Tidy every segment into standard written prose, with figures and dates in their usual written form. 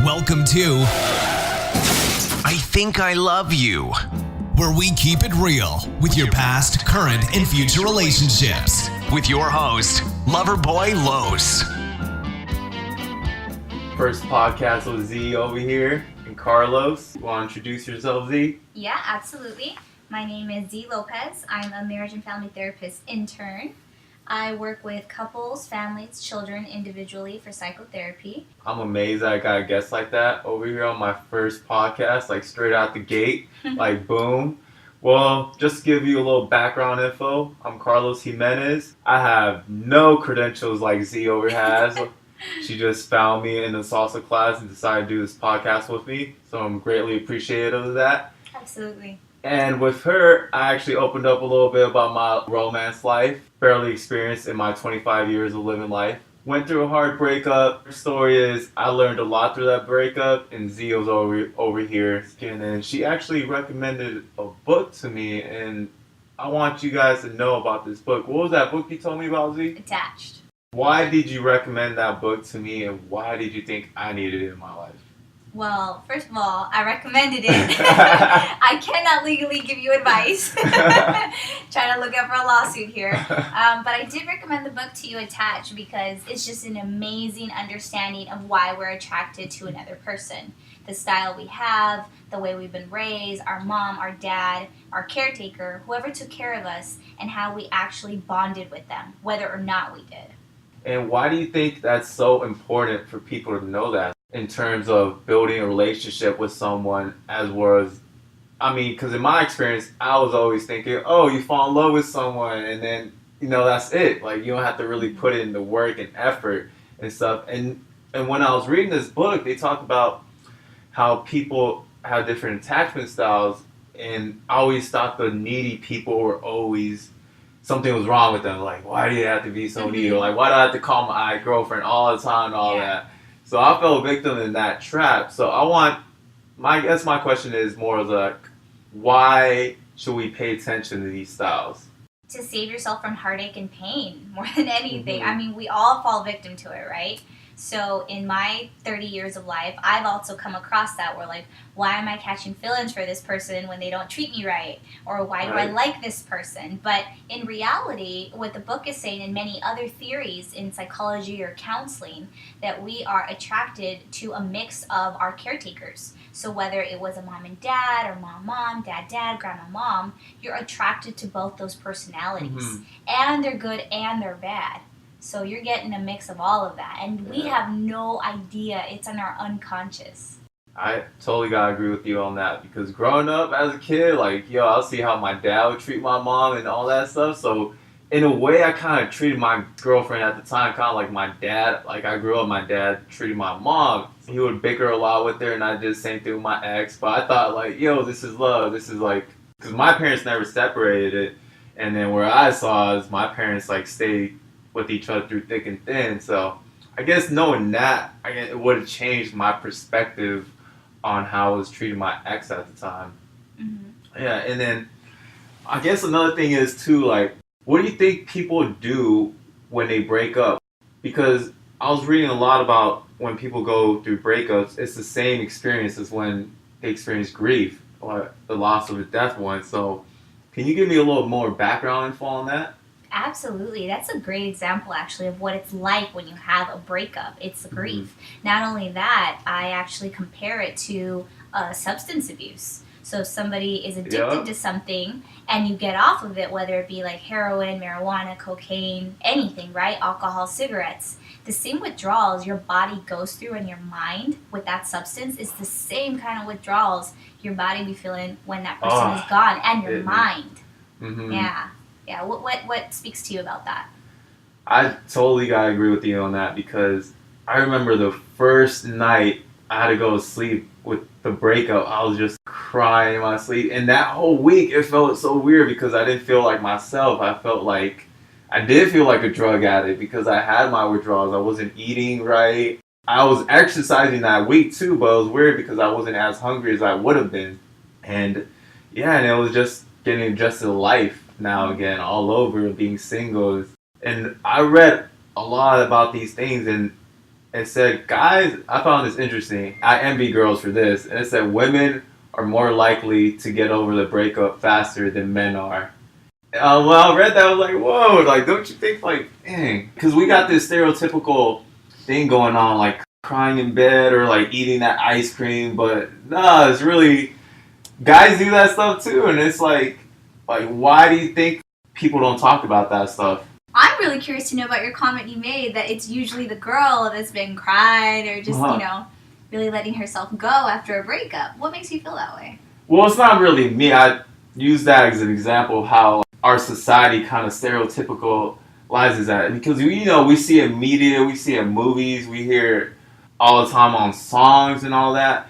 Welcome to I Think I Love You, where we keep it real with your past, current, and future relationships. With your host, Loverboy Los. First podcast with Z over here, and Carlos. You want to introduce yourself, Z? Yeah, absolutely. My name is Z Lopez. I'm a marriage and family therapist intern. I work with couples, families, children individually for psychotherapy. I'm amazed I got a guest like that over here on my first podcast, like straight out the gate, like boom. Well, just to give you a little background info, I'm Carlos Jimenez. I have no credentials like Z over has. She just found me in the salsa class and decided to do this podcast with me, so I'm greatly appreciative of that. Absolutely. And with her, I actually opened up a little bit about my romance life, fairly experienced in my 25 years of living life. Went through a hard breakup. Her story is I learned a lot through that breakup, and Z was over here. And then she actually recommended a book to me, and I want you guys to know about this book. What was that book you told me about, Z? Attached. Why did you recommend that book to me, and why did you think I needed it in my life? Well, first of all, I recommended it. I cannot legally give you advice. Trying to look up for a lawsuit here. But I did recommend the book to you, Attached, because it's just an amazing understanding of why we're attracted to another person. The style we have, the way we've been raised, our mom, our dad, our caretaker, whoever took care of us, and how we actually bonded with them, whether or not we did. And why do you think that's so important for people to know that? In terms of building a relationship with someone, as well as, because in my experience, I was always thinking, oh, you fall in love with someone and then, that's it. Like, you don't have to really put in the work and effort and stuff. And when I was reading this book, they talk about how people have different attachment styles, and I always thought the needy people were always, something was wrong with them. Like, why do you have to be so needy? Or like, why do I have to call my girlfriend all the time and all that? So I fell victim in that trap. So I guess my question is more like, why should we pay attention to these styles? To save yourself from heartache and pain more than anything. Mm-hmm. We all fall victim to it, right? So in my 30 years of life, I've also come across that where like, why am I catching feelings for this person when they don't treat me right? Or why do I like this person? But in reality, what the book is saying and many other theories in psychology or counseling, that we are attracted to a mix of our caretakers. So whether it was a mom and dad or mom, dad, grandma, mom, you're attracted to both those personalities. Mm-hmm. And they're good and they're bad. So you're getting a mix of all of that. And we have no idea. It's in our unconscious. I totally gotta agree with you on that, because growing up as a kid, like, I'll see how my dad would treat my mom and all that stuff. So in a way, I kind of treated my girlfriend at the time kind of like my dad. Like, I grew up, my dad treated my mom. He would bicker a lot with her, and I did the same thing with my ex. But I thought, like, this is love. This is like, because my parents never separated it. And then where I saw is my parents, like, stayed with each other through thick and thin. So I guess knowing that, it would have changed my perspective on how I was treating my ex at the time. Mm-hmm. Yeah, and then I guess another thing is too, like, what do you think people do when they break up? Because I was reading a lot about when people go through breakups, it's the same experience as when they experience grief or the loss of a loved one. So can you give me a little more background info on that? Absolutely. That's a great example, actually, of what it's like when you have a breakup. It's the grief. Mm-hmm. Not only that, I actually compare it to substance abuse. So if somebody is addicted to something and you get off of it, whether it be like heroin, marijuana, cocaine, anything, right? Alcohol, cigarettes. The same withdrawals your body goes through in your mind with that substance is the same kind of withdrawals your body be feeling when that person is gone, and your mind. Mm-hmm. Yeah. Yeah, what speaks to you about that? I totally gotta agree with you on that, because I remember the first night I had to go to sleep with the breakup. I was just crying in my sleep, and that whole week it felt so weird because I didn't feel like myself. I did feel like a drug addict because I had my withdrawals. I wasn't eating right. I was exercising that week too, but it was weird because I wasn't as hungry as I would have been. And it was just getting adjusted to life now again, all over, being single. And I read a lot about these things, and it said guys, I found this interesting. I envy girls for this. And it said women are more likely to get over the breakup faster than men are. When I read that, I was like, whoa, like, don't you think, like, dang. Because we got this stereotypical thing going on, like crying in bed or like eating that ice cream. But nah, it's really, guys do that stuff too. And it's like why do you think people don't talk about that stuff? I'm really curious to know about your comment you made that it's usually the girl that's been crying or just, really letting herself go after a breakup. What makes you feel that way? Well, it's not really me. I use that as an example of how our society kind of stereotypicalizes that. Because, we see it in media, we see it in movies, we hear it all the time on songs and all that.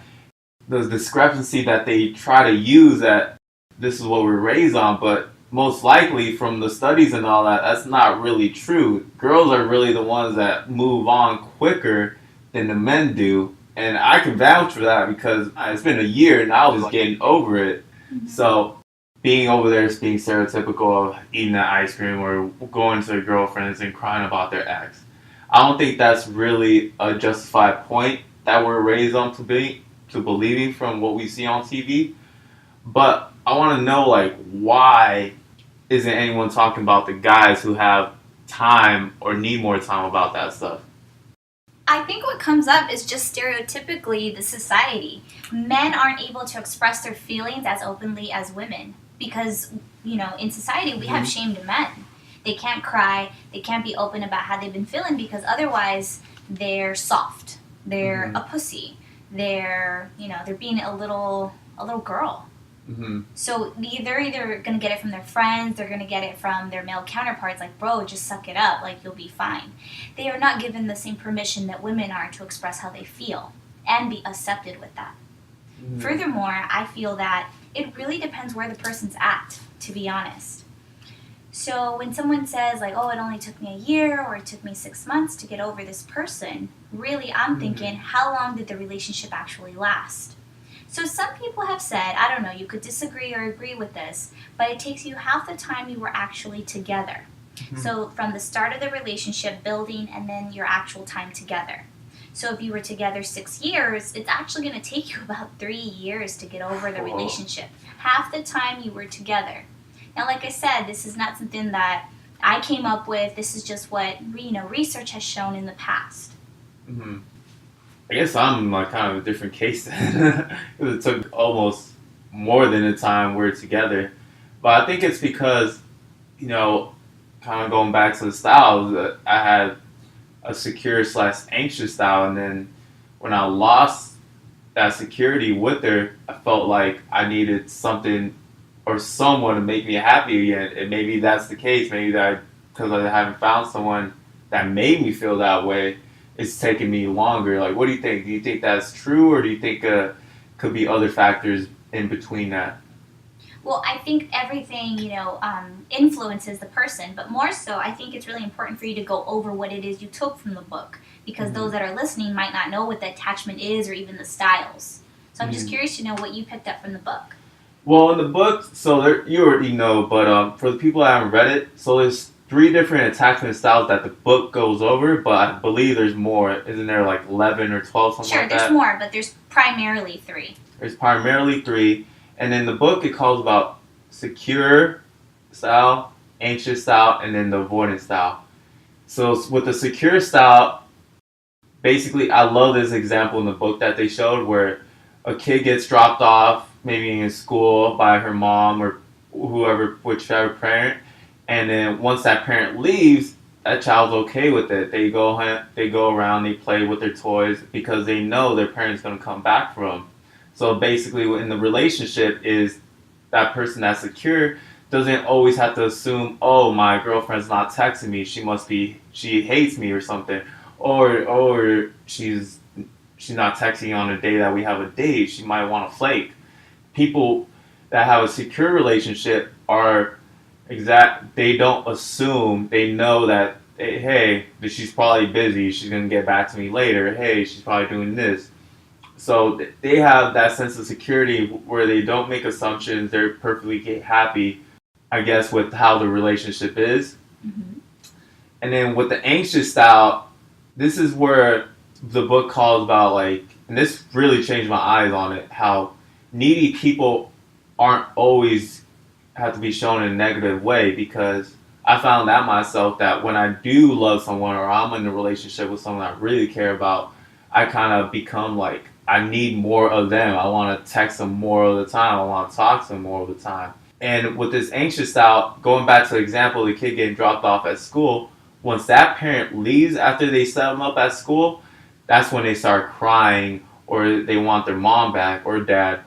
The discrepancy that they try to use that this is what we're raised on, but most likely from the studies and all that, that's not really true. Girls are really the ones that move on quicker than the men do. And I can vouch for that because it's been a year and I was getting over it. Mm-hmm. So being over there is being stereotypical of eating that ice cream or going to their girlfriends and crying about their ex. I don't think that's really a justified point that we're raised on to believing from what we see on TV. But I want to know, why isn't anyone talking about the guys who have time or need more time about that stuff? I think what comes up is just stereotypically the society. Men aren't able to express their feelings as openly as women because, in society we have shamed men. They can't cry, they can't be open about how they've been feeling because otherwise they're soft. They're a pussy. They're being a little girl. Mm-hmm. So they're either going to get it from their friends, they're going to get it from their male counterparts, like, bro, just suck it up, like, you'll be fine. They are not given the same permission that women are to express how they feel and be accepted with that. Mm-hmm. Furthermore, I feel that it really depends where the person's at, to be honest. So when someone says, like, oh, it only took me a year or it took me 6 months to get over this person, really I'm thinking, how long did the relationship actually last? So some people have said, I don't know, you could disagree or agree with this, but it takes you half the time you were actually together. Mm-hmm. So from the start of the relationship, building, and then your actual time together. So if you were together 6 years, it's actually going to take you about 3 years to get over the relationship. Half the time you were together. Now, like I said, this is not something that I came up with. This is just what research has shown in the past. Mm-hmm. I guess I'm kind of a different case then. It took almost more than the time we're together. But I think it's because, kind of going back to the styles, I had a secure/anxious style. And then when I lost that security with her, I felt like I needed something or someone to make me happy again. And maybe that's the case. Maybe that because I haven't found someone that made me feel that way, it's taking me longer. Like, what do you think? Do you think that's true, or do you think could be other factors in between that? Well, I think everything, influences the person, but more so, I think it's really important for you to go over what it is you took from the book, because those that are listening might not know what the attachment is or even the styles. So I'm just curious to know what you picked up from the book. Well, in the book, you already know, but for the people that haven't read it, so there's 3 different attachment styles that the book goes over, but I believe there's more. Isn't there 11 or 12, something like that? Sure, there's more, but there's primarily 3. There's primarily 3. And in the book, it calls about secure style, anxious style, and then the avoidant style. So with the secure style, basically, I love this example in the book that they showed where a kid gets dropped off, maybe in school by her mom or whichever parent. And then once that parent leaves, that child's okay with it. They go around, they play with their toys because they know their parent's going to come back for them. So basically, in the relationship, is that person that's secure doesn't always have to assume, oh, my girlfriend's not texting me. She hates me or something, or she's not texting on a day that we have a date. She might want to flake. People that have a secure relationship are they don't assume. They know that, hey, she's probably busy. She's going to get back to me later. Hey, she's probably doing this. So they have that sense of security where they don't make assumptions. They're perfectly happy, I guess, with how the relationship is. Mm-hmm. And then with the anxious style, this is where the book calls about like, and this really changed my eyes on it, how needy people aren't always have to be shown in a negative way, because I found out myself that when I do love someone or I'm in a relationship with someone I really care about, I kind of become like, I need more of them. I want to text them more of the time. I want to talk to them more of the time. And with this anxious style, going back to the example of the kid getting dropped off at school, once that parent leaves after they set them up at school, that's when they start crying or they want their mom back or dad.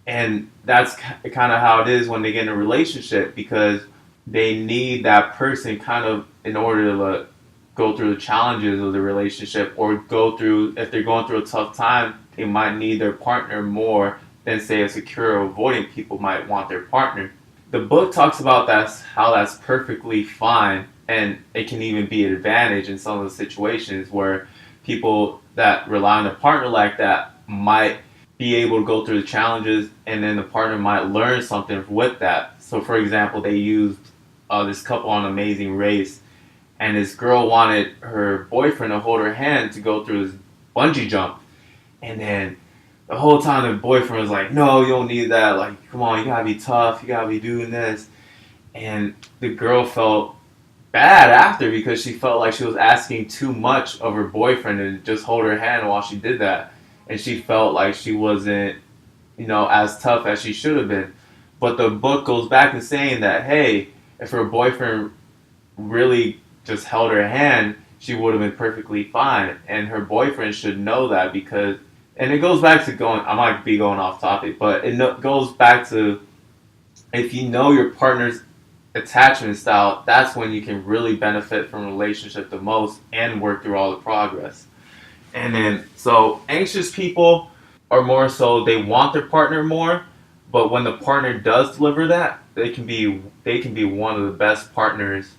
And that's kind of how it is when they get in a relationship, because they need that person kind of in order to go through the challenges of the relationship, or go through, if they're going through a tough time, they might need their partner more than say a secure or avoidant people might want their partner. The book talks about how that's perfectly fine, and it can even be an advantage in some of the situations where people that rely on a partner like that might be able to go through the challenges, and then the partner might learn something with that. So for example, they used this couple on Amazing Race, and this girl wanted her boyfriend to hold her hand to go through this bungee jump, and then the whole time the boyfriend was like, no, you don't need that, like, come on, you gotta be tough, you gotta be doing this. And the girl felt bad after, because she felt like she was asking too much of her boyfriend to just hold her hand while she did that. And she felt like she wasn't, as tough as she should have been. But the book goes back to saying that, hey, if her boyfriend really just held her hand, she would have been perfectly fine. And her boyfriend should know that, because, and it goes back to I might be going off topic, but it goes back to, if you know your partner's attachment style, that's when you can really benefit from a relationship the most and work through all the progress. And then, so anxious people are more so, they want their partner more, but when the partner does deliver that, they can be one of the best partners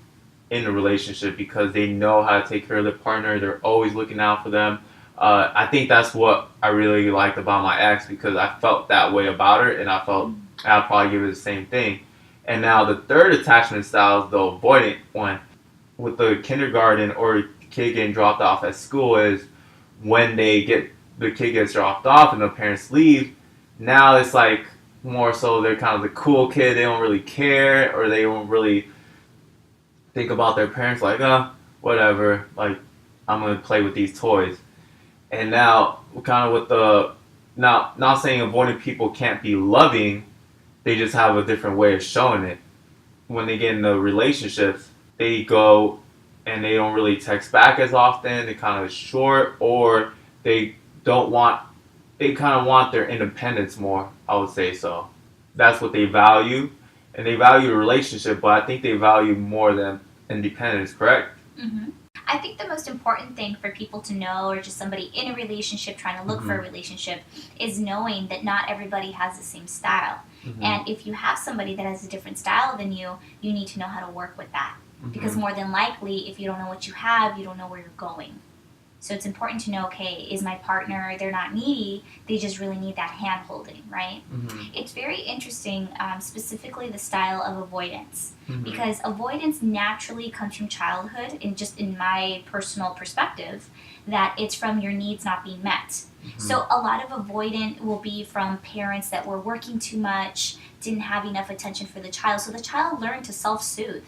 in the relationship, because they know how to take care of their partner. They're always looking out for them. I think that's what I really liked about my ex, because I felt that way about her, and I felt I'd probably give her the same thing. And now the third attachment style is the avoidant one. With the kindergarten or kid getting dropped off at school, is when the kid gets dropped off and the parents leave, now it's like more so they're kind of the cool kid. They don't really care, or they don't really think about their parents, like, whatever, like, I'm going to play with these toys. And now, kind of with not saying avoidant people can't be loving, they just have a different way of showing it. When they get into relationships, they go and they don't really text back as often, they're kind of short, or they kind of want their independence more, I would say so. That's what they value, and they value a relationship, but I think they value more than independence, correct? Mm-hmm. I think the most important thing for people to know, or just somebody in a relationship trying to look for a relationship, is knowing that not everybody has the same style. And if you have somebody that has a different style than you need to know how to work with that. Because more than likely, if you don't know what you have, you don't know where you're going. So it's important to know, okay, is my partner, they're not needy, they just really need that hand holding, right? It's very interesting, specifically the style of avoidance. Because avoidance naturally comes from childhood, and just in my personal perspective, that it's from your needs not being met. So a lot of avoidant will be from parents that were working too much, didn't have enough attention for the child. So the child learned to self-soothe.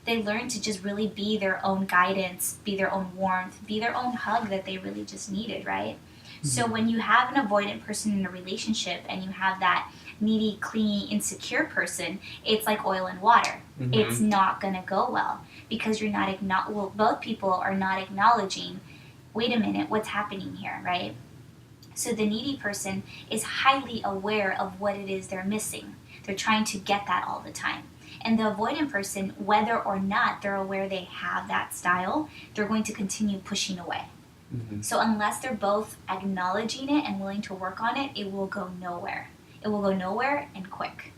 They learn to just really be their own guidance, be their own warmth, be their own hug that they really just needed, right? So when you have an avoidant person in a relationship, and you have that needy, clingy, insecure person, it's like oil and water. It's not going to go well, because you're not both people are not acknowledging, wait a minute, what's happening here, right? So the needy person is highly aware of what it is they're missing. They're trying to get that all the time. And the avoidant person, whether or not they're aware they have that style, they're going to continue pushing away. So unless they're both acknowledging it and willing to work on it, it will go nowhere. It will go nowhere, and quick.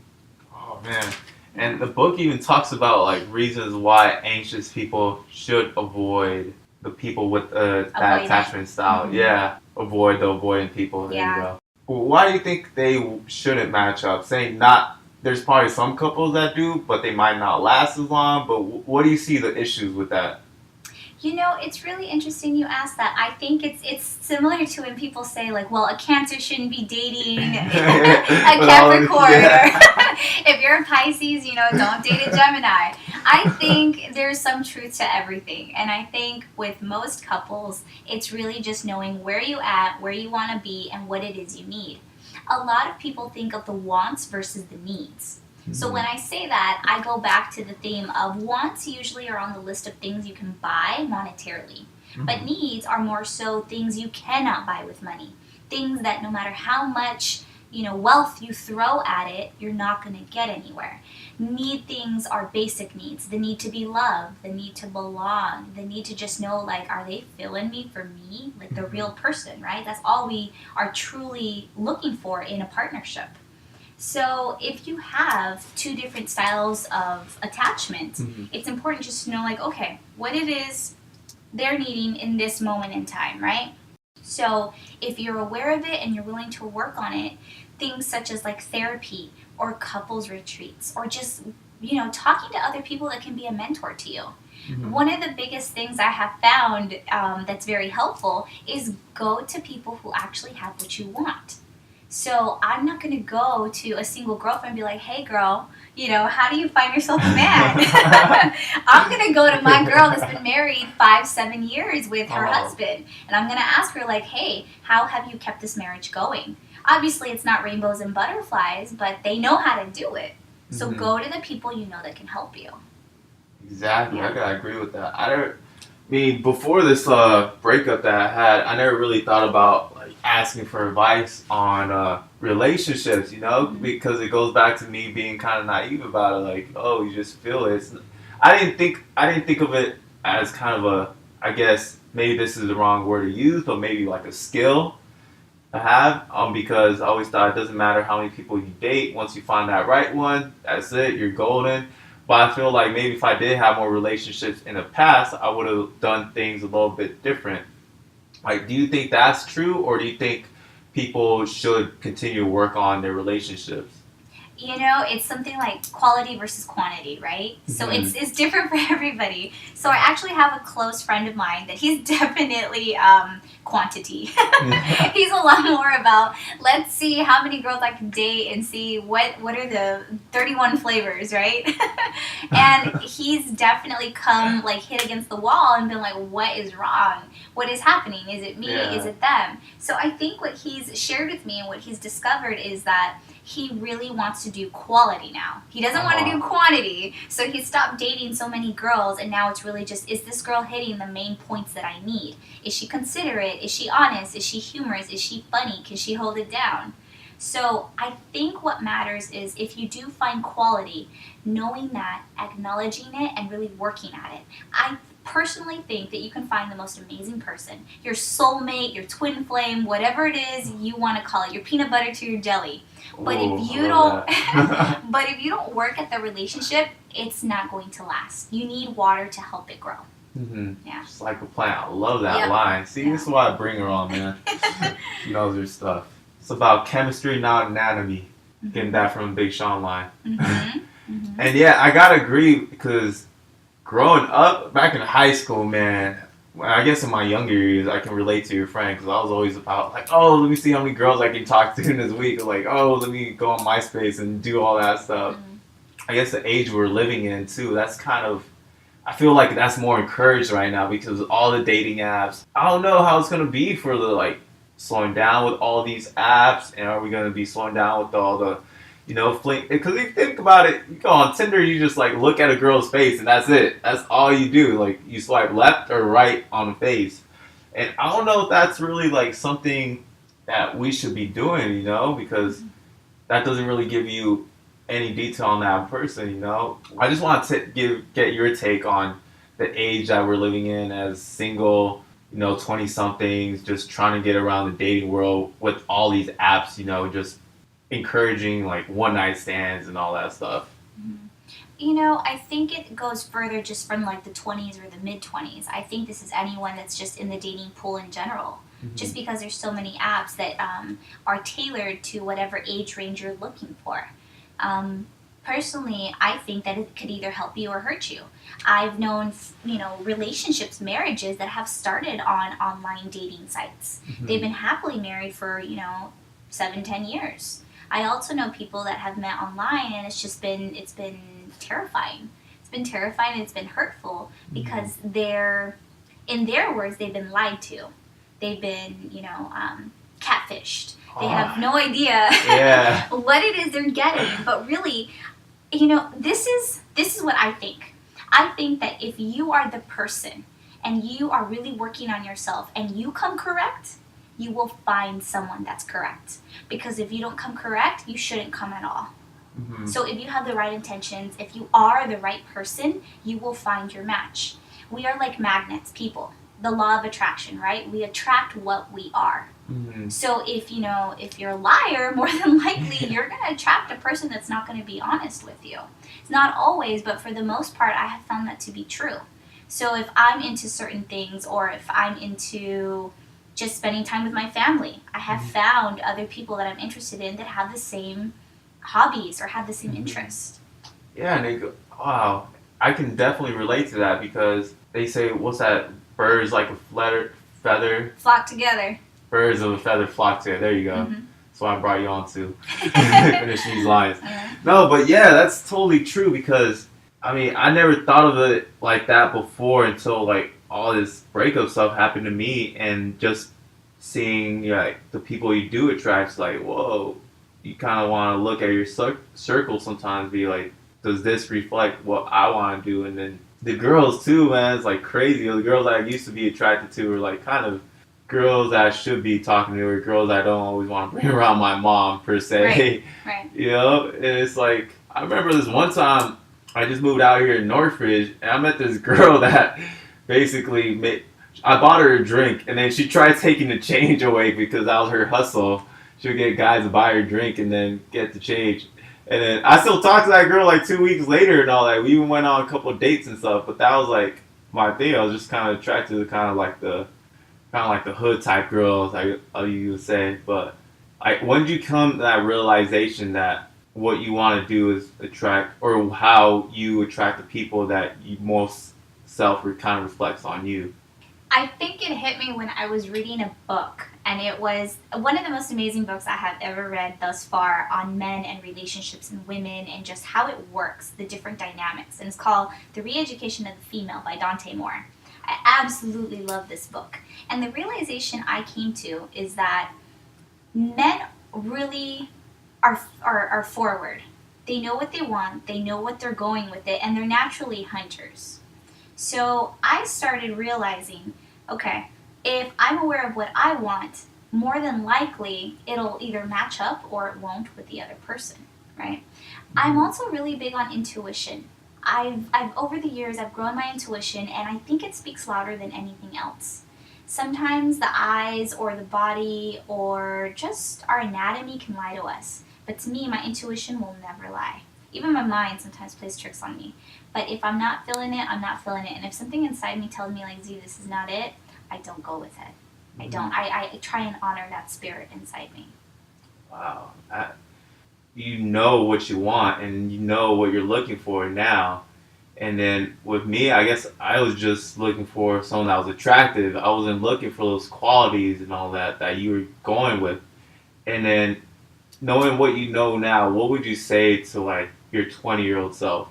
Oh, man. And the book even talks about, like, reasons why anxious people should avoid the people with that attachment style. Yeah, avoid the avoidant people. There you go. Why do you think they shouldn't match up? Saying not... There's probably some couples that do, but they might not last as long. But what do you see the issues with that? You know, it's really interesting you asked that. I think it's similar to when people say, like, well, a Cancer shouldn't be dating a Capricorn. Yeah. Or if you're a Pisces, you know, don't date a Gemini. I think there's some truth to everything. And I think with most couples, it's really just knowing where you at, where you want to be, and what it is you need. A lot of people think of the wants versus the needs. So when I say that, I go back to the theme of wants usually are on the list of things you can buy monetarily. But needs are more so things you cannot buy with money. Things that no matter how much, you know, wealth you throw at it, you're not going to get anywhere. Need things are basic needs. The need to be loved, the need to belong, the need to just know, like, are they feeling me for me? Like the real person, right? That's all we are truly looking for in a partnership. So if you have two different styles of attachment, it's important just to know, like, okay, what it is they're needing in this moment in time, right? So if you're aware of it and you're willing to work on it, things such as like therapy or couples retreats or just, you know, talking to other people that can be a mentor to you. One of the biggest things I have found that's very helpful is go to people who actually have what you want. So I'm not going to go to a single girlfriend and be like, hey girl, you know, how do you find yourself a man? I'm going to go to my girl that's been married 5-7 years with her husband. And I'm going to ask her, like, hey, how have you kept this marriage going? Obviously, it's not rainbows and butterflies, but they know how to do it. So go to the people you know that can help you. Exactly. I gotta agree with that. I mean, before this breakup that I had, I never really thought about like asking for advice on relationships, you know, because it goes back to me being kind of naive about it. Like, oh, you just feel it. I didn't think of it as kind of a, I guess maybe this is the wrong word to use, but maybe like a skill to have. Because I always thought it doesn't matter how many people you date. Once you find that right one, that's it. You're golden. But I feel like maybe if I did have more relationships in the past, I would have done things a little bit different. Like, do you think that's true, or do you think people should continue to work on their relationships? You know, it's something like quality versus quantity, right? So it's different for everybody. So I actually have a close friend of mine that he's definitely quantity. He's a lot more about, let's see how many girls I can date and see what are the 31 flavors, right? And he's definitely come, like, hit against the wall and been like, what is wrong? What is happening? Is it me? Yeah. Is it them? So I think what he's shared with me and what he's discovered is that he really wants to do quality now. He doesn't want to do quantity, so he stopped dating so many girls, and now it's really just, is this girl hitting the main points that I need? Is she considerate? Is she honest? Is she humorous? Is she funny? Can she hold it down? So I think what matters is if you do find quality, knowing that, acknowledging it, and really working at it. I personally think that you can find the most amazing person, your soulmate, your twin flame, whatever it is you want to call it, your peanut butter to your jelly. But if you don't but if you don't work at the relationship, it's not going to last. You need water to help it grow. Yeah. Just like a plant. I love that line. See, this is why I bring her on, man. She knows her stuff. It's about chemistry, not anatomy. Getting that from Big Sean line. And yeah, I gotta agree, because growing up, back in high school, man, I guess in my younger years, I can relate to your friend, because I was always about, like, oh, let me see how many girls I can talk to in this week. Or like, oh, let me go on MySpace and do all that stuff. I guess the age we're living in, too, that's kind of, I feel like that's more encouraged right now, because of all the dating apps. I don't know how it's going to be for the, like, slowing down with all these apps, and are we going to be slowing down with all the, you know, fling? Because if you think about it, you go on Tinder, you just, like, look at a girl's face, and that's it. That's all you do. Like, you swipe left or right on the face. And I don't know if that's really, like, something that we should be doing, you know, because that doesn't really give you any detail on that person, you know. I just want to get your take on the age that we're living in as single, you know, 20-somethings, just trying to get around the dating world with all these apps, you know, just encouraging like one-night stands and all that stuff. You know, I think it goes further just from like the 20s or the mid-20s. I think this is anyone that's just in the dating pool in general. Just because there's so many apps that are tailored to whatever age range you're looking for. Personally, I think that it could either help you or hurt you. I've known, relationships, marriages that have started on online dating sites. Mm-hmm. They've been happily married for, 7-10 years. I also know people that have met online, and it's been terrifying. It's been terrifying and it's been hurtful because in their words, they've been lied to. They've been, catfished. They have no idea what it is they're getting. But really, this is what I think. I think that if you are the person and you are really working on yourself and you come correct, you will find someone that's correct. Because if you don't come correct, you shouldn't come at all. Mm-hmm. So if you have the right intentions, if you are the right person, you will find your match. We are like magnets, people. The law of attraction, right? We attract what we are. Mm-hmm. So if you're a liar, more than likely you're going to attract a person that's not going to be honest with you. It's not always, but for the most part, I have found that to be true. So if I'm into certain things, or if I'm into just spending time with my family, I have found other people that I'm interested in that have the same hobbies or have the same interest. Yeah, and they go, wow, I can definitely relate to that because they say, what's that? Birds like a feather. Flock together. Birds of a feather flock together. There you go. Mm-hmm. That's what I brought you on to. Finish these lines. No, but yeah, that's totally true because, I never thought of it like that before until, all this breakup stuff happened to me, and just seeing, the people you do attract, whoa, you kind of want to look at your circle sometimes, be like, does this reflect what I want to do? And then the girls too, man, it's crazy. The girls I used to be attracted to are kind of girls that I should be talking to, or girls I don't always want to bring around my mom per se. Right. And it's I remember this one time I just moved out here in Northridge, and I met this girl that basically I bought her a drink, and then she tried taking the change away because that was her hustle. She would get guys to buy her a drink and then get the change. And then I still talked to that girl 2 weeks later and all that. We even went on a couple of dates and stuff. But that was my thing. I was just kind of attracted to kind of the hood type girls, you would say. But when did you come to that realization that what you want to do is attract, or how you attract the people that you most kind of reflects on you? I think it hit me when I was reading a book, and it was one of the most amazing books I have ever read thus far on men and relationships and women and just how it works, the different dynamics. And it's called The Re-Education of the Female by Dante Moore. I absolutely love this book. And the realization I came to is that men really are forward. They know what they want, they know what they're going with it, and they're naturally hunters. So I started realizing, okay, if I'm aware of what I want, more than likely it'll either match up or it won't with the other person, right? I'm also really big on intuition. I've over the years, I've grown my intuition, and I think it speaks louder than anything else. Sometimes the eyes or the body or just our anatomy can lie to us. But to me, my intuition will never lie. Even my mind sometimes plays tricks on me. But if I'm not feeling it, I'm not feeling it. And if something inside me tells me Z, this is not it, I don't go with it. I don't. I try and honor that spirit inside me. Wow. You know what you want, and you know what you're looking for now. And then with me, I guess I was just looking for someone that was attractive. I wasn't looking for those qualities and all that you were going with. And then knowing what you know now, what would you say to your 20-year-old self?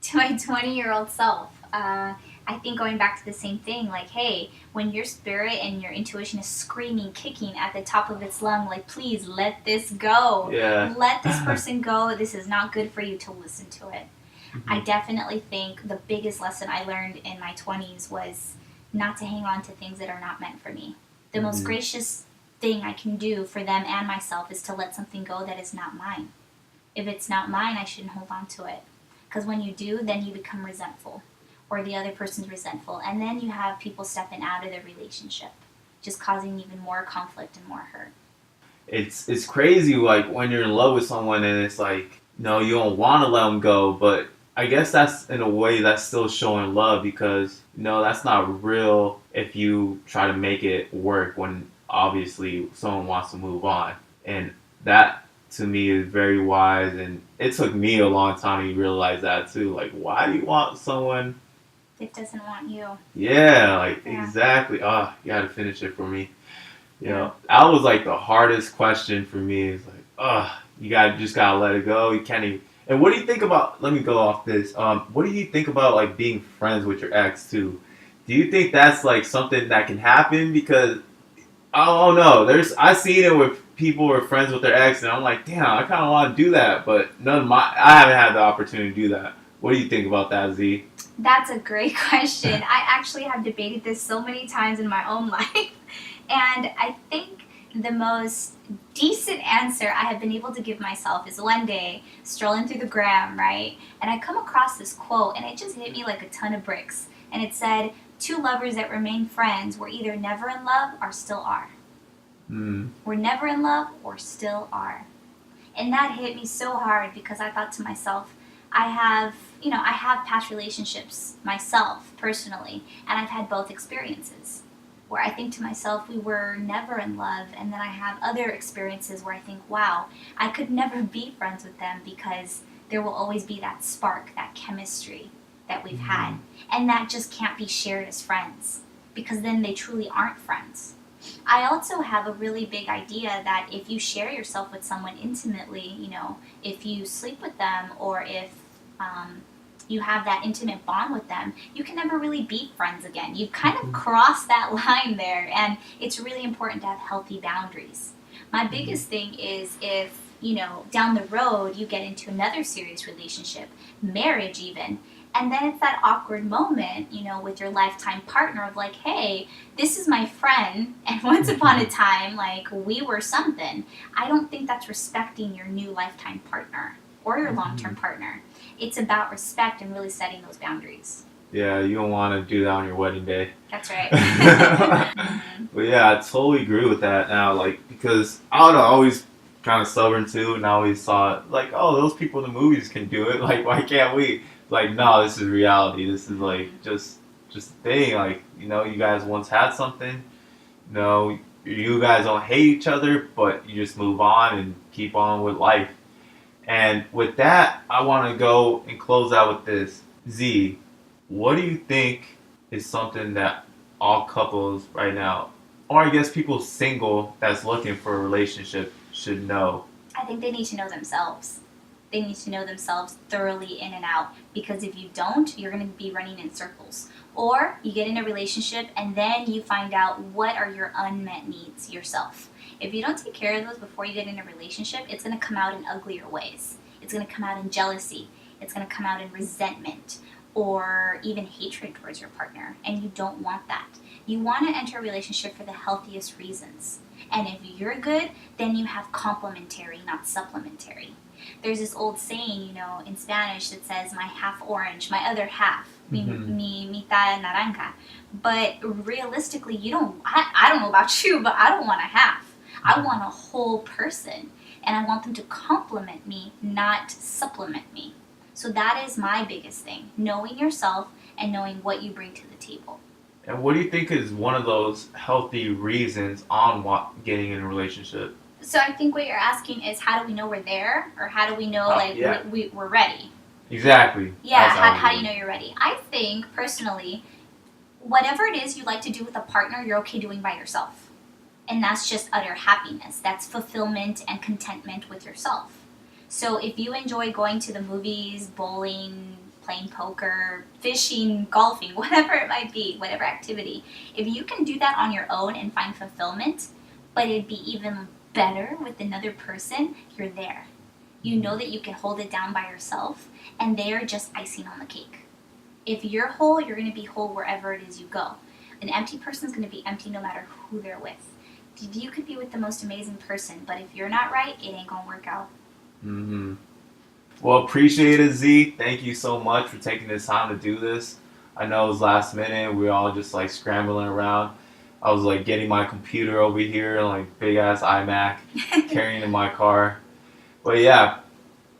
To my 20-year-old self, I think going back to the same thing, hey, when your spirit and your intuition is screaming, kicking at the top of its lung, please let this go. Yeah. Let this person go. This is not good for you to listen to it. Mm-hmm. I definitely think the biggest lesson I learned in my 20s was not to hang on to things that are not meant for me. The most gracious thing I can do for them and myself is to let something go that is not mine. If it's not mine, I shouldn't hold on to it. Because when you do, then you become resentful, or the other person's resentful, and then you have people stepping out of the relationship, just causing even more conflict and more hurt. It's crazy, when you're in love with someone and it's no, you don't want to let them go, but I guess that's, in a way, that's still showing love, because no, that's not real if you try to make it work when obviously someone wants to move on. And that to me is very wise, and it took me a long time to realize that too. Like, why do you want someone It doesn't want you. Yeah, like Yeah. exactly. Oh, you gotta finish it for me. You Yeah. know, that was like the hardest question for me. It's like, just gotta let it go. You can't even. And what do you think about? Let me go off this. What do you think about like being friends with your ex too? Do you think that's like something that can happen? Because I don't know. I've seen it with people who are friends with their ex, and I'm like, damn, I kind of want to do that, but I haven't had the opportunity to do that. What do you think about that, Z? That's a great question. I actually have debated this so many times in my own life. And I think the most decent answer I have been able to give myself is one day strolling through the gram, right? And I come across this quote and it just hit me like a ton of bricks. And it said, two lovers that remain friends were either never in love or still are. We're never in love or still are. And that hit me so hard because I thought to myself, I have past relationships myself personally, and I've had both experiences where I think to myself, we were never in love, and then I have other experiences where I think, wow, I could never be friends with them because there will always be that spark, that chemistry that we've had, and that just can't be shared as friends because then they truly aren't friends. I also have a really big idea that if you share yourself with someone intimately, if you sleep with them or if you have that intimate bond with them, you can never really be friends again. You've kind of crossed that line there, and it's really important to have healthy boundaries. My biggest thing is if, down the road you get into another serious relationship, marriage even, and then it's that awkward moment, with your lifetime partner of like, hey, this is my friend, and once upon a time, like, we were something. I don't think that's respecting your new lifetime partner or your long-term partner. It's about respect and really setting those boundaries. Yeah, you don't want to do that on your wedding day. That's right. But yeah, I totally agree with that now, like, because I was always kind of stubborn too, and I always thought, like, oh, those people in the movies can do it, like, why can't we? Like, no, this is reality. This is like just a thing. Like, you guys once had something. You guys don't hate each other, but you just move on and keep on with life. And with that, I want to go and close out with this. Z, what do you think is something that all couples right now, or I guess people single that's looking for a relationship, should know? I think they need to know themselves. They need to know themselves thoroughly in and out, because if you don't, you're going to be running in circles. Or you get in a relationship and then you find out what are your unmet needs yourself. If you don't take care of those before you get in a relationship, it's going to come out in uglier ways. It's going to come out in jealousy. It's going to come out in resentment or even hatred towards your partner. And you don't want that. You want to enter a relationship for the healthiest reasons. And if you're good, then you have complementary, not supplementary. There's this old saying, in Spanish that says, my half orange, my other half, mi mitad naranja. But realistically, I don't know about you, but I don't want a half. I want a whole person. And I want them to complement me, not supplement me. So that is my biggest thing, knowing yourself and knowing what you bring to the table. And what do you think is one of those healthy reasons on getting in a relationship? So I think what you're asking is, how do we know we're there? Or how do we know we're ready? Exactly. Yeah, how do you know you're ready? I think, personally, whatever it is you like to do with a partner, you're okay doing by yourself. And that's just utter happiness. That's fulfillment and contentment with yourself. So if you enjoy going to the movies, bowling, playing poker, fishing, golfing, whatever it might be, whatever activity, if you can do that on your own and find fulfillment, but it'd be even better with another person, you're there. You know that you can hold it down by yourself, and they are just icing on the cake. If you're whole, you're going to be whole wherever it is you go. An empty person's going to be empty no matter who they're with. You could be with the most amazing person, but if you're not right, it ain't going to work out. Well, appreciate it, Z. Thank you so much for taking this time to do this. I know it was last minute. We were all just like scrambling around. I was like getting my computer over here, like big ass iMac, carrying in my car. But yeah,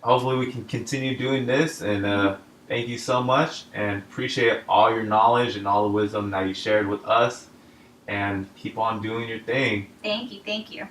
hopefully we can continue doing this. And thank you so much, and appreciate all your knowledge and all the wisdom that you shared with us. And keep on doing your thing. Thank you.